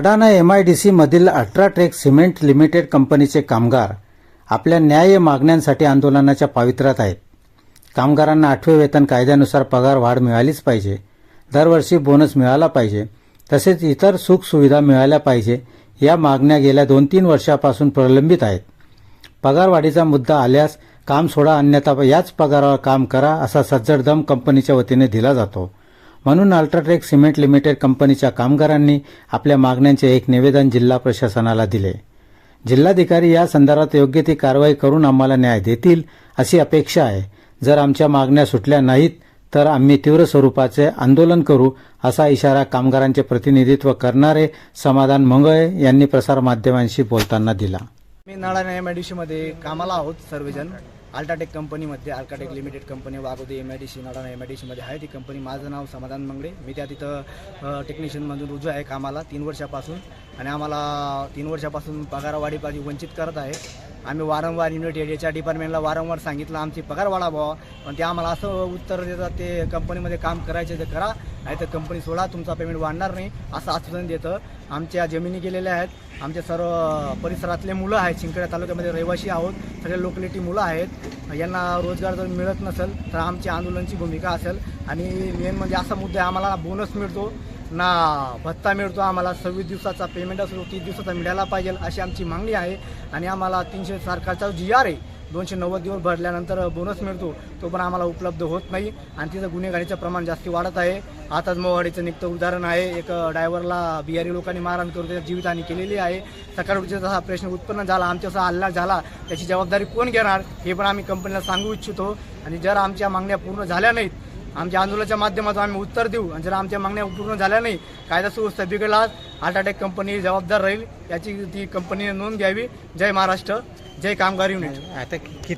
Adana MIDC मधील UltraTech cement limited कंपनीचे कामगार आपल्या न्याय्य मागण्यांसाठी आंदोलनाच्या पावित्र्यात आहेत. कामगारांना 8वें वेतन कायद्यानुसार पगार वाढ मिळालीच पाहिजे, दरवर्षी बोनस मिळाला पाहिजे, तसेच इतर सुखसुविधा मिळाल्या पाहिजे या मागण्या गेल्या 2-3 वर्षापासून प्रलंबित आहेत. पगारवाढीचा मुद्दा आल्यास काम सोडा, अन्यथा याच पगारावर काम करा असा सज्जड दम कंपनीच्या वतीने दिला जातो. म्हणून अल्ट्राटेक सिमेंट लिमिटेड कंपनीच्या कामगारांनी आपल्या मागण्यांचे एक निवेदन जिल्हा प्रशासनाला दिले. जिल्हाधिकारी या संदर्भात योग्य ती कारवाई करून आम्हाला न्याय देतील अशी अपेक्षा आहे. जर आमच्या मागण्या सुटल्या नाहीत तर आम्ही तीव्र स्वरूपाचे आंदोलन करू असा इशारा कामगारांचे प्रतिनिधित्व करणारे समाधान मंगळे यांनी प्रसारमाध्यमांशी बोलताना दिला. मी नाळा MIDC मध्ये कामाला आहोत. सर्वजण अल्ट्राटेक कंपनीमध्ये, UltraTech limited company Waghode MIDC नाळा MIDC मध्ये आहे ती कंपनी. माझं नाव समाधान मंगळे. मी त्या तिथं टेक्निशियनमधून रुजू आहे कामाला 3 वर्षापासून. आणि आम्हाला 3 वर्षापासून पगारवाढीपासून वंचित करत आहे. आम्ही वारंवार युनिट डिपार्टमेंटला वारंवार सांगितलं आमची पगार वाढावा, पण ते आम्हाला असं उत्तर देतात ते कंपनीमध्ये काम करायचे तर करा, नाही तर कंपनी सोडा, तुमचा पेमेंट वाढणार नाही असं आश्वासन देतं. आमच्या जमिनी गेलेल्या आहेत. आमच्या सर्व परिसरातले मुलं आहेत, शिंदखेडा तालुक्यामध्ये रहिवासी आहोत, सगळे लोकलिटी मुलं आहेत. यांना रोजगार जर मिळत नसेल तर आमची आंदोलनाची भूमिका असेल. आणि मेन म्हणजे असा मुद्दा आहे, आम्हाला बोनस मिळतो ना भत्ता मिळतो. आम्हाला 26 दिवसाचा पेमेंट असतो 30 दिवसाचा मिळायला पाहिजे अशी आमची मागणी आहे. आणि आम्हाला 300 सरकारचा GR आहे, 290 दिवस भरल्यानंतर बोनस मिळतो, तो पण आम्हाला उपलब्ध होत नाही. आणि तिथं गुन्हेगारीचं प्रमाण जास्ती वाढत आहे. आताच मोवाडीचं निघतं उदाहरण आहे. एक ड्रायव्हरला बिहारी लोकांनी मारहाण करून त्याच्या जीवितहानी केलेली आहे. सकाळी जसा प्रश्न उत्पन्न झाला, आमच्याचा हल्ला झाला, त्याची जबाबदारी कोण घेणार हे पण आम्ही कंपनीला सांगू इच्छितो. आणि जर आमच्या मागण्या पूर्ण झाल्या नाहीत, आमच्या आंदोलनाच्या माध्यमातून आम्ही उत्तर देऊ. आणि जर आमच्या मागण्या पूर्ण झाल्या नाही, कायदा सुव्यवस्था बिघडला, अल्ट्राटेक कंपनी जबाबदार राहील याची ती कंपनीने नोंद घ्यावी. जय महाराष्ट्र, जय कामगार युनिट.